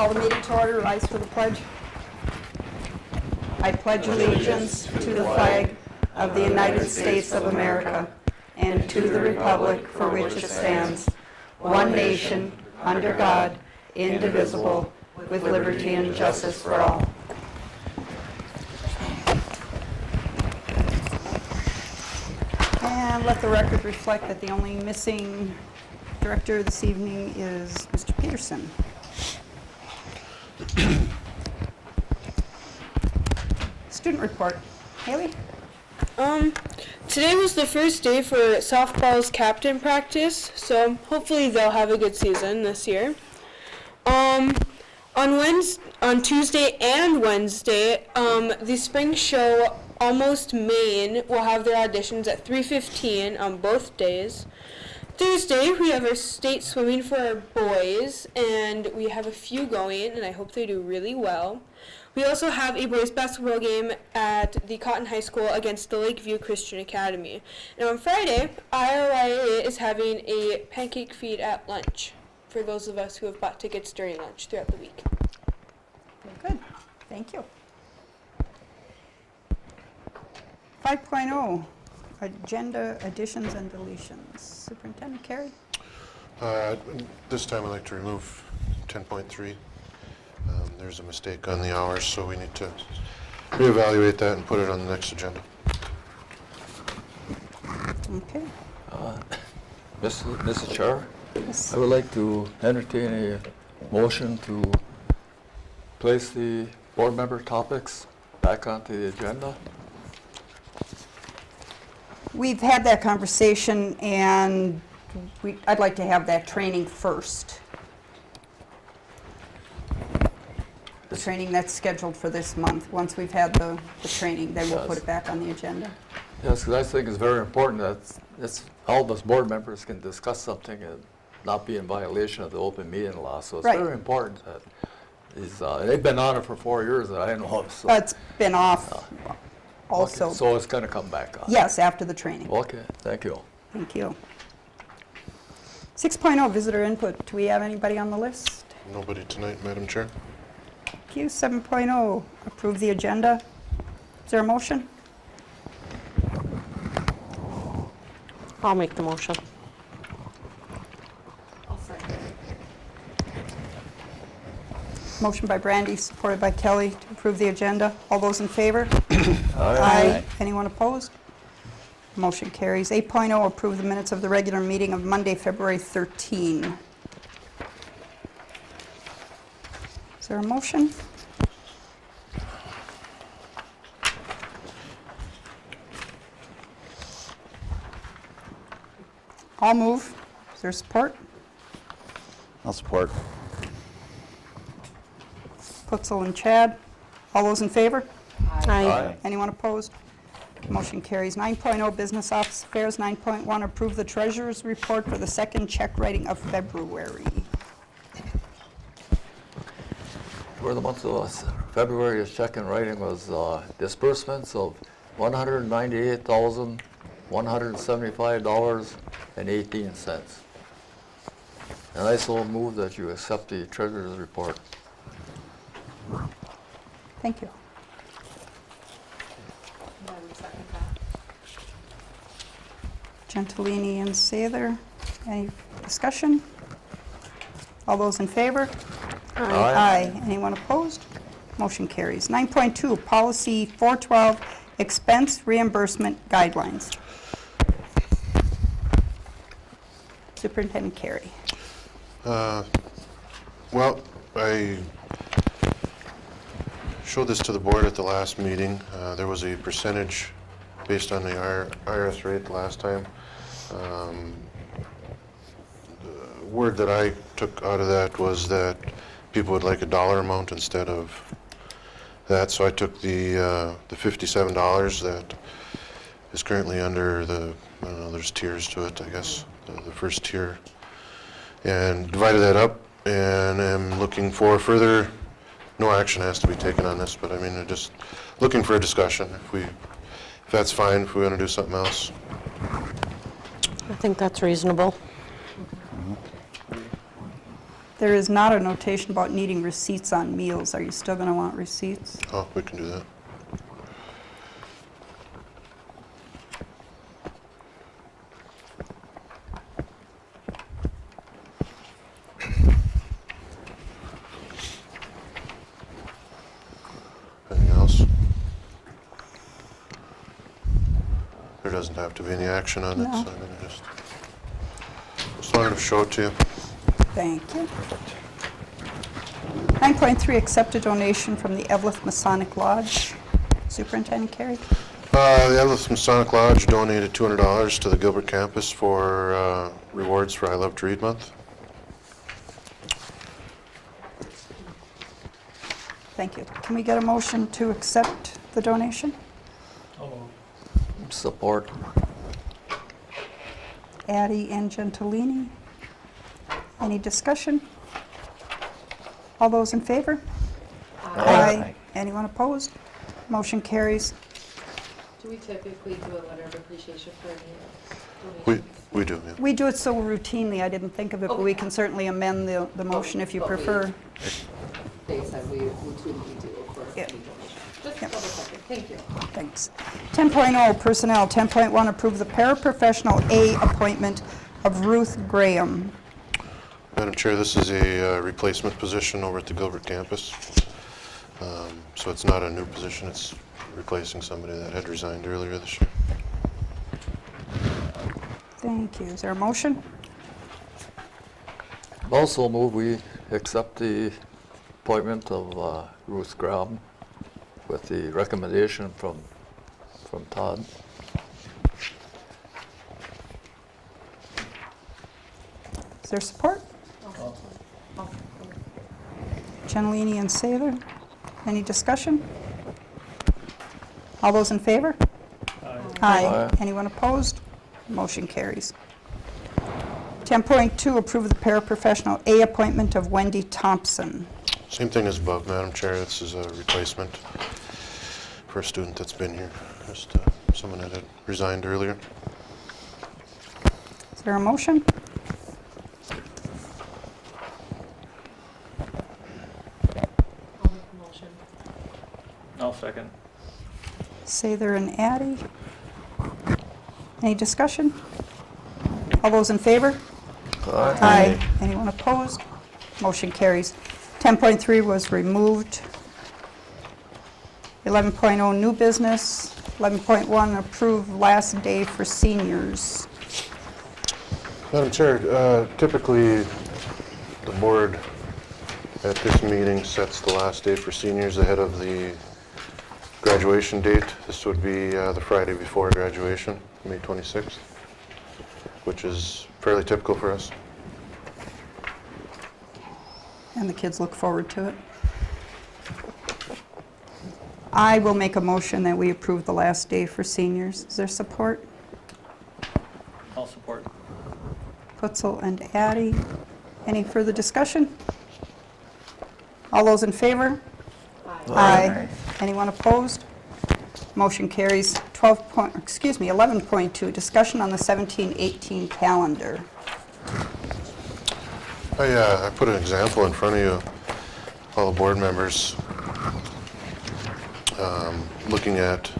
Call the meeting to order. Rise for the pledge. I pledge allegiance to the flag of the United States of America and to the republic for which it stands, one nation, under God, indivisible, with liberty and justice for all. And let the record reflect that the only missing director this evening is Mr. Peterson. Student report. Haley? Today was the first day for softball's captain practice, so hopefully they'll have a good season this year. On Tuesday and Wednesday, the spring show Almost Maine will have their auditions at 3:15 on both days. Thursday, we have our state swimming for our boys, and we have a few going, and I hope they do really well. We also have a boys basketball game at the Cotton High School against the Lakeview Christian Academy. And on Friday, ILIA is having a pancake feed at lunch for those of us who have bought tickets during lunch throughout the week. Very good. Thank you. 5.0, agenda additions and deletions. Superintendent Carey? This time I'd like to remove 10.3. There's a mistake on the hours, so we need to reevaluate that and put it on the next agenda. Okay. Mrs. Chair, Yes. I would like to entertain a motion to place the board member topics back onto the agenda. We've had that conversation, and I'd like to have that training first. The training that's scheduled for this month. Once we've had the training, then we'll put it back on the agenda. Yes, because I think it's very important that all of us board members can discuss something and not be in violation of the open meeting law. So it's Right. very important that they've been on it for 4 years that I know of. So, It's been off also. okay, so it's going to come back on. Yes, after the training. Okay, thank you. Thank you. 6.0, visitor input. Do we have anybody on the list? Nobody tonight, Madam Chair? Thank you. 7.0, approve the agenda. Is there a motion? I'll make the motion. Motion by Brandy, supported by Kelly, to approve the agenda. All those in favor? Aye. Anyone opposed? Motion carries. 8.0, approve the minutes of the regular meeting of Monday, February 13. Is there a motion? I'll move. Is there support? I'll support. Putzel and Chad. All those in favor? Aye. Anyone opposed? Motion carries. 9.0, business office affairs. 9.1, approve the treasurer's report for the second check writing of February. For the month of February, his check in writing was disbursements of $198,175.18. And I so move that you accept the treasurer's report. Thank you. Gentilini and Sather. Any discussion? All those in favor? Aye. Anyone opposed? Motion carries. 9.2, policy 412, expense reimbursement guidelines. Superintendent Carey. Well, I showed this to the board at the last meeting. There was a percentage based on the IRS rate the last time. The word that I took out of that was that people would like a dollar amount instead of that, so I took the $57 that is currently under the, I don't know, there's tiers to it, I guess, the first tier, and divided that up, and I'm looking for further, no action has to be taken on this, but I mean, just looking for a discussion. If that's fine, if we want to do something else. I think that's reasonable. There is not a notation about needing receipts on meals. Are you still going to want receipts? Oh, we can do that. Anything else? There doesn't have to be any action on it, No. so I'm gonna just wanted to show it to you. Thank you. 9.3, accept a donation from the Evelyn Masonic Lodge. Superintendent Carey. The Evelyn Masonic Lodge donated $200 to the Gilbert campus for rewards for I Love to Read Month. Thank you. Can we get a motion to accept the donation? Support. Addie and Gentilini. Any discussion? All those in favor? Aye. Anyone opposed? Motion carries. Do we typically do a letter of appreciation for any donations? We do, yeah. We do it so routinely, I didn't think of it, but we can certainly amend the motion if you But we- prefer. They said we routinely do for Yeah. any donation. Just Yep. double checking, thank you. Thanks. 10.0, Personnel. 10.1, approve the paraprofessional A appointment of Ruth Graham. Madam Chair, this is a replacement position over at the Gilbert campus. So it's not a new position, it's replacing somebody that had resigned earlier this year. Thank you. Is there a motion? Also move we accept the appointment of Ruth Graham with the recommendation from Todd. Is there support? Gentilini and Sather. Any discussion? All those in favor? Aye. Aye. Anyone opposed? Motion carries. 10.2, approve the paraprofessional A appointment of Wendy Thompson. Same thing as above, Madam Chair, this is a replacement for a student that's been here, just someone that had resigned earlier. Is there a motion? I'll make the motion. I'll second. Sather and Addie. Any discussion? All those in favor? Aye. Anyone opposed? Motion carries. 10.3 was removed. 11.0, new business. 11.1, approve last day for seniors. Madam Chair, typically the board at this meeting sets the last day for seniors ahead of the graduation date. This would be the Friday before graduation, May 26th, which is fairly typical for us. And the kids look forward to it. I will make a motion that we approve the last day for seniors. Is there support? I'll support. Putzel and Addie. Any further discussion? All those in favor? Aye. Anyone opposed? Motion carries. 11.2, discussion on the 17-18 calendar. I put an example in front of you, all the board members, looking at,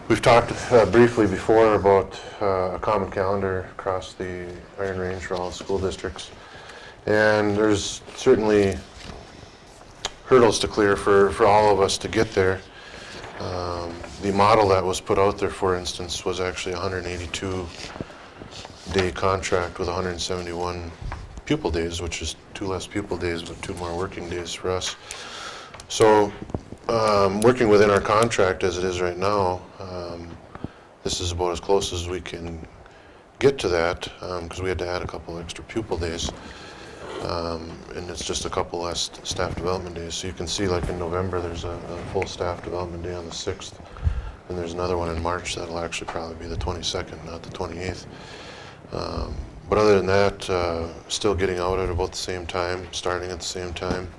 we've talked briefly before about a common calendar across the Iron Range for all the school districts. And there's certainly hurdles to clear for all of us to get there. The model that was put out there, for instance, was actually a 182-day contract with 171 pupil days, which is 2 less pupil days, but 2 more working days for us. So, working within our contract as it is right now, this is about as close as we can get to that, because we had to add a couple extra pupil days. And it's just a couple less staff development days. So you can see, like in November, there's a full staff development day on the 6th, and there's another one in March that'll actually probably be the 22nd, not the 28th. But other than that, still getting out at about the same time, starting at the same time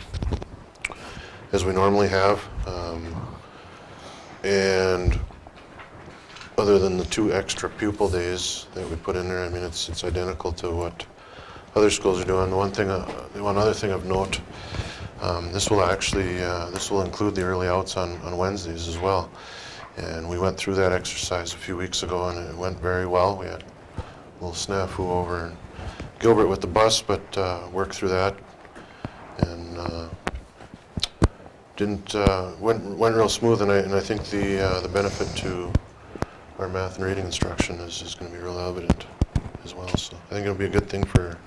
as we normally have. And other than the 2 extra pupil days that we put in there, I mean, it's identical to what other schools are doing. One other thing of note, this will include the early outs on Wednesdays as well. And we went through that exercise a few weeks ago, and it went very well. We had a little snafu over in Gilbert with the bus, but worked through that, and went real smooth. And I think the benefit to our math and reading instruction is going to be real evident as well. So I think it'll be a good thing for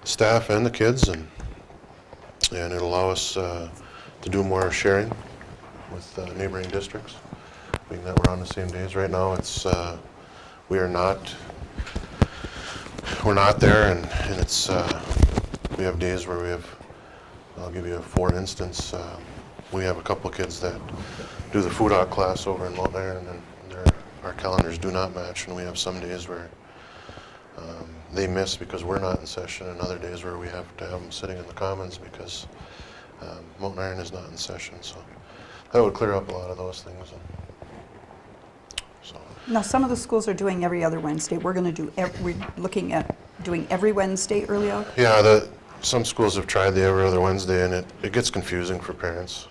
staff and the kids, and it'll allow us to do more sharing with neighboring districts, being that we're on the same days. Right now, we're not there, and it's we have days where we have. I'll give you for instance. We have a couple of kids that do the food out class over in Mount Iron, and our calendars do not match, and we have some days where they miss because we're not in session, and other days where we have to have them sitting in the commons because Mount Iron is not in session. So that would clear up a lot of those things. Now, some of the schools are doing every other Wednesday. We're looking at doing every Wednesday early out. Yeah, some schools have tried the every other Wednesday, and it gets confusing for parents.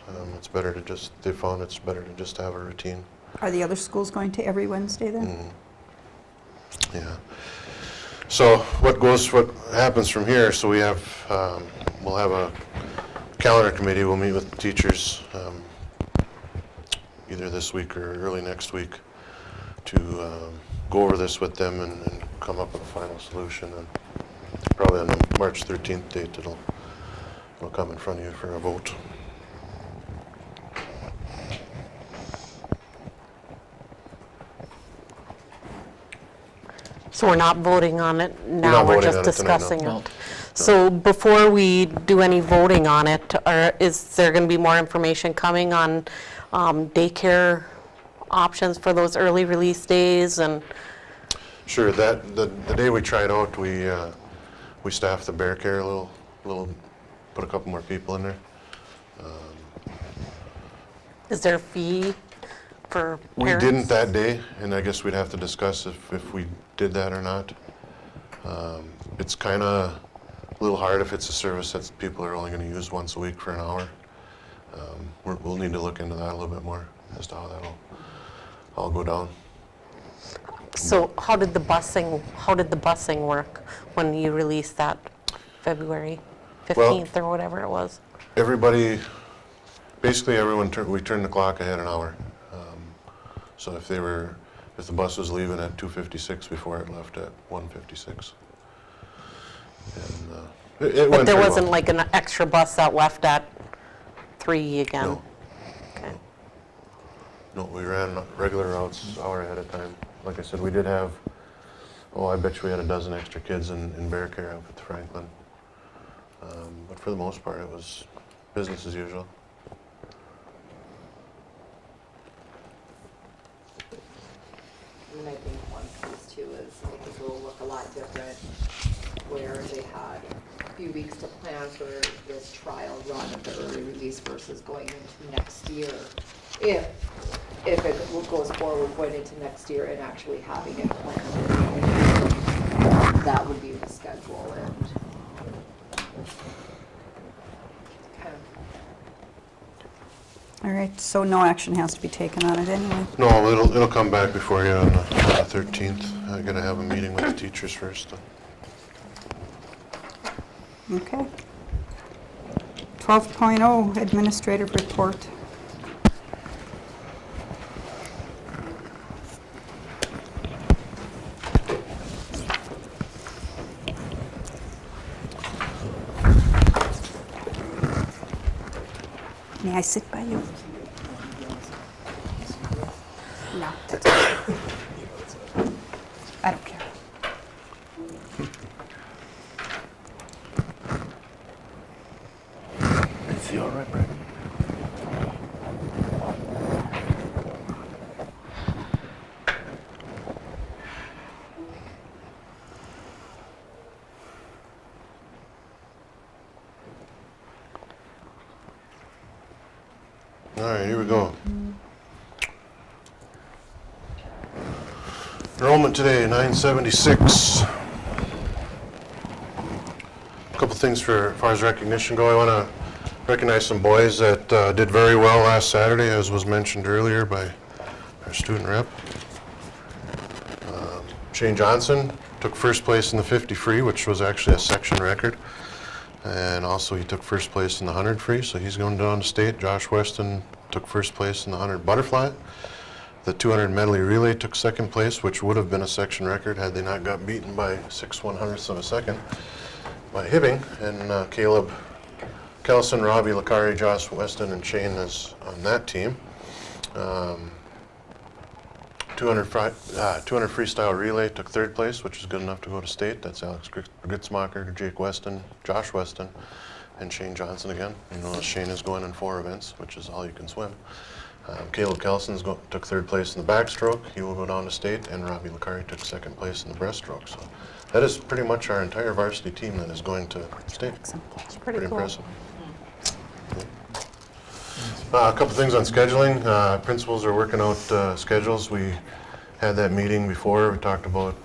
They found it's better to just have a routine. Are the other schools going to every Wednesday then? Mm-hmm. Yeah. So what happens from here? So we'll have a calendar committee. We'll meet with the teachers either this week or early next week to go over this with them and come up with a final solution. And probably on the March 13th date, it'll come in front of you for a vote. So we're not voting on it now, not we're voting just on it tonight, discussing no. it. So before we do any voting on it, is there going to be more information coming on daycare options for those early release days? And Sure. The day we tried out, we staffed the bear care a little, put a couple more people in there. is there a fee for We parents? didn't that day, and I guess we'd have to discuss if we did that or not. It's kind of a little hard if it's a service that people are only going to use once a week for an hour. We'll need to look into that a little bit more as to how that'll all go down. So how did the busing work when you released that February 15th or whatever it was? Basically everyone, we turned the clock ahead an hour. So if the bus was leaving at 2:56 before it left at 1:56. And it went But there pretty wasn't well. like an extra bus that left at 3 again? No. Okay. No, we ran regular routes an hour ahead of time. Like I said, we did have, I bet you we had a dozen extra kids in bear care up at Franklin. But for the most part, it was business as usual. And I think one piece too is, I think it will look a lot different where they had a few weeks to plan for this trial run of the early release versus going into next year. If it goes forward going into next year and actually having it planned, that would be the schedule and kind of. All right, so no action has to be taken on it anyway. No, it'll come back before you on the 13th. I gotta have a meeting with the teachers first. Okay. 12.0 Administrative Report. May I sit by you? No, that's okay. I don't care. Is he all right, Brad? All right, here we go. Enrollment today, 976. couple things for as far as recognition go. I want to recognize some boys that did very well last Saturday, as was mentioned earlier by our student rep. Shane Johnson took first place in the 50 free, which was actually a section record. And also he took first place in the 100 free, so he's going down to state. Josh Weston took first place in the 100 butterfly. The 200 medley relay took second place, which would have been a section record had they not got beaten by 6/100ths of a second by Hibbing. And Caleb Kellison, Robbie Lacari, Josh Weston, and Shane is on that team. 200 freestyle relay took third place, which is good enough to go to state. That's Alex Gritzmacher, Jake Weston, Josh Weston, and Shane Johnson again. You know, Shane is going in 4 events, which is all you can swim. Caleb Kelson took third place in the backstroke. He will go down to state, and Robbie Lacari took second place in the breaststroke. So that is pretty much our entire varsity team that is going to state. It's pretty cool. Impressive. A couple things on scheduling. Principals are working out schedules. We had that meeting before. We talked about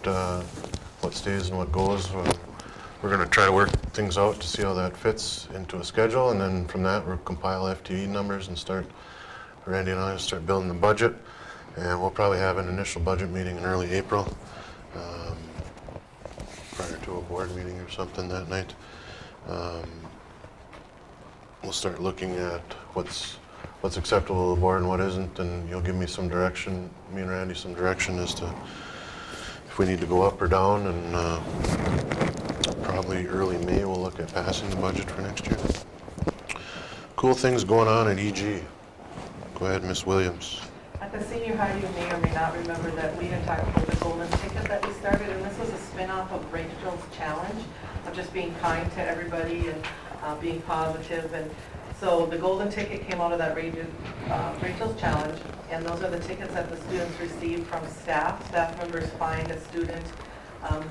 what stays and what goes. We're going to try to work things out to see how that fits into a schedule, and then from that we'll compile FTE numbers and start, Randy and I will start building the budget, and we'll probably have an initial budget meeting in early April, prior to a board meeting or something that night. We'll start looking at what's acceptable to the board and what isn't, and you'll give me some direction, me and Randy some direction as to if we need to go up or down, and probably early May we'll look at passing the budget for next year. Cool things going on at EG. Go ahead, Ms. Williams. At the senior high, you may or may not remember that we had talked about the golden ticket that we started, and this was a spin-off of Rachel's challenge of just being kind to everybody and being positive. And so the golden ticket came out of that Rachel's challenge, and those are the tickets that the students receive from staff. Staff members find a student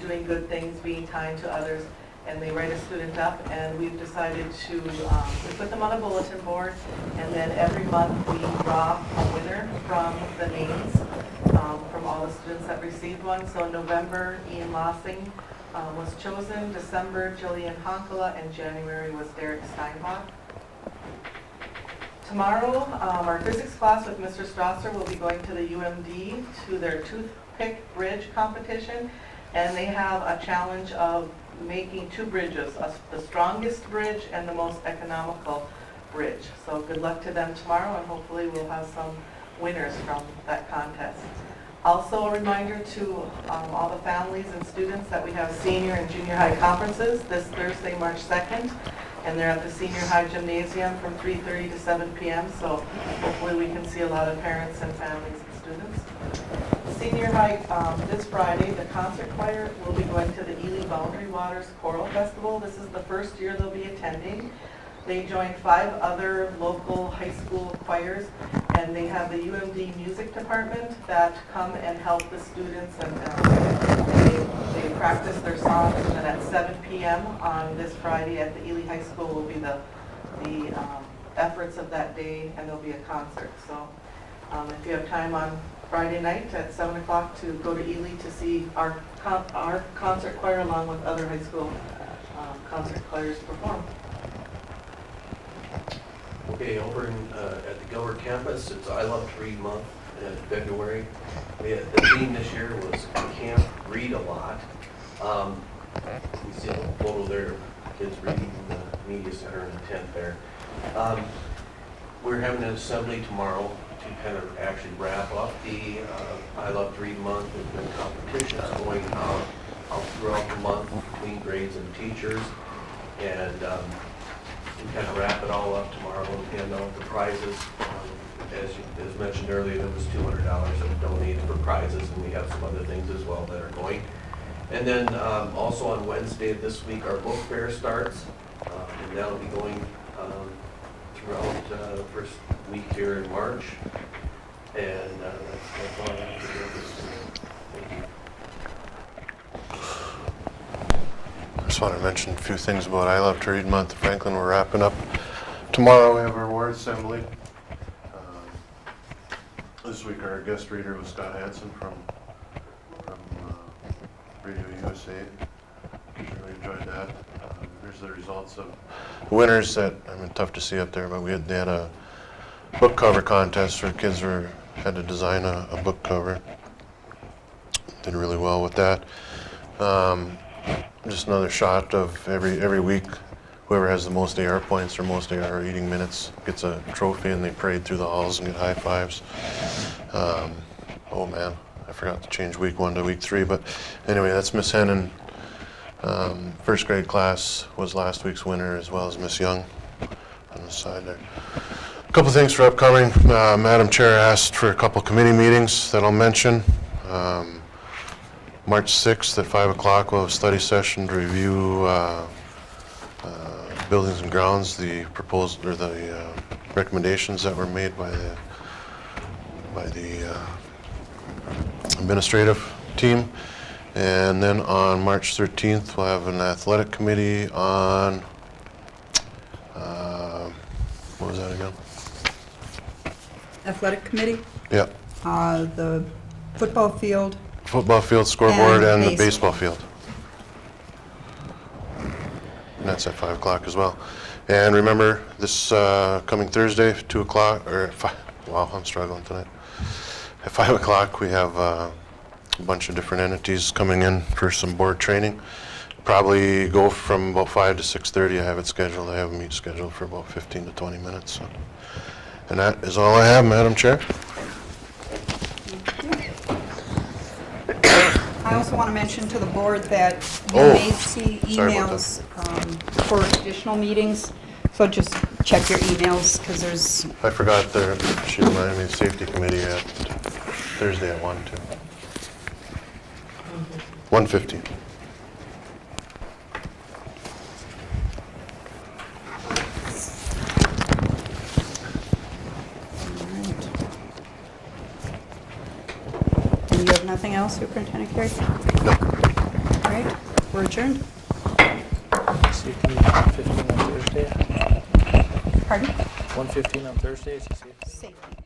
doing good things, being kind to others, and they write a student up, and we've decided to we put them on a bulletin board, and then every month we draw a winner from the names from all the students that received one. So in November, Ian Lossing was chosen, December, Jillian Honkala, and January was Derek Steinbach. Tomorrow, our physics class with Mr. Strasser will be going to the UMD to their toothpick bridge competition, and they have a challenge of making 2 bridges, the strongest bridge and the most economical bridge. So good luck to them tomorrow, and hopefully we'll have some winners from that contest. Also a reminder to all the families and students that we have senior and junior high conferences this Thursday, March 2nd, and they're at the senior high gymnasium from 3:30 to 7 p.m. So hopefully we can see a lot of parents and families and students. Senior high, this Friday, the concert choir will be going to the Ely Boundary Waters Choral Festival. This is the first year they'll be attending. They joined 5 other local high school choirs, and they have the UMD music department that come and help the students, and they practice their songs. And then at 7 p.m. on this Friday at the Ely High School will be the efforts of that day, and there'll be a concert. So if you have time on Friday night at 7 o'clock to go to Ely to see our concert choir along with other high school concert choirs perform. Okay, over at the Gilbert campus, it's I Love to Read Month in February. The theme this year was Can't Read a Lot. We see a photo there of kids reading in the media center in the tent there. We're having an assembly tomorrow to kind of actually wrap up the I Love to Read Month. There's been competitions going out throughout the month between grades and teachers, and we kind of wrap it all up tomorrow and hand out the prizes. As mentioned earlier, there was $200 that was donated for prizes, and we have some other things as well that are going. And then also on Wednesday of this week, our book fair starts, and that'll be going throughout the first week here in March. And that's all I have to do. Thank you. I just want to mention a few things about I Love to Read Month. Franklin, we're wrapping up. Tomorrow we have our award assembly. This week our guest reader was Scott Hansen from Radio USA. Really enjoyed that. There's the results of winners that, I mean, tough to see up there, but they had a book cover contest where kids had to design a book cover. Did really well with that. Just another shot of every week, whoever has the most AR points or most AR eating minutes gets a trophy, and they parade through the halls and get high fives. Oh man, I forgot to change week 1 to week 3, but anyway, that's Miss Hennon. First grade class was last week's winner, as well as Miss Young on the side there. A couple things for upcoming. Madam Chair asked for a couple committee meetings that I'll mention. March 6th at 5 o'clock, we'll have a study session to review buildings and grounds, the proposed or the recommendations that were made by the administrative team. And then on March 13th, we'll have an athletic committee on what was that again? Athletic committee, Yep. the football field. Football field, scoreboard, And and the baseball field. And that's at 5 o'clock as well. And remember, this coming Thursday, 2 o'clock, or at 5, wow, I'm struggling tonight. At 5 o'clock, we have a bunch of different entities coming in for some board training. Probably go from about 5 to 6:30. I have it scheduled. I have a meet scheduled for about 15 to 20 minutes. So. And that is all I have, Madam Chair. I also want to mention to the board that you Oh, may see sorry about emails for additional meetings, so just check your emails, because there's, I forgot she reminded me, safety committee at Thursday at 1 too. 1:15. and you have nothing else, Superintendent Carey? No. All right, we're adjourned. Safety meeting 1:15 on Thursday. Pardon? 1:15 on Thursday, is it safe? Safety.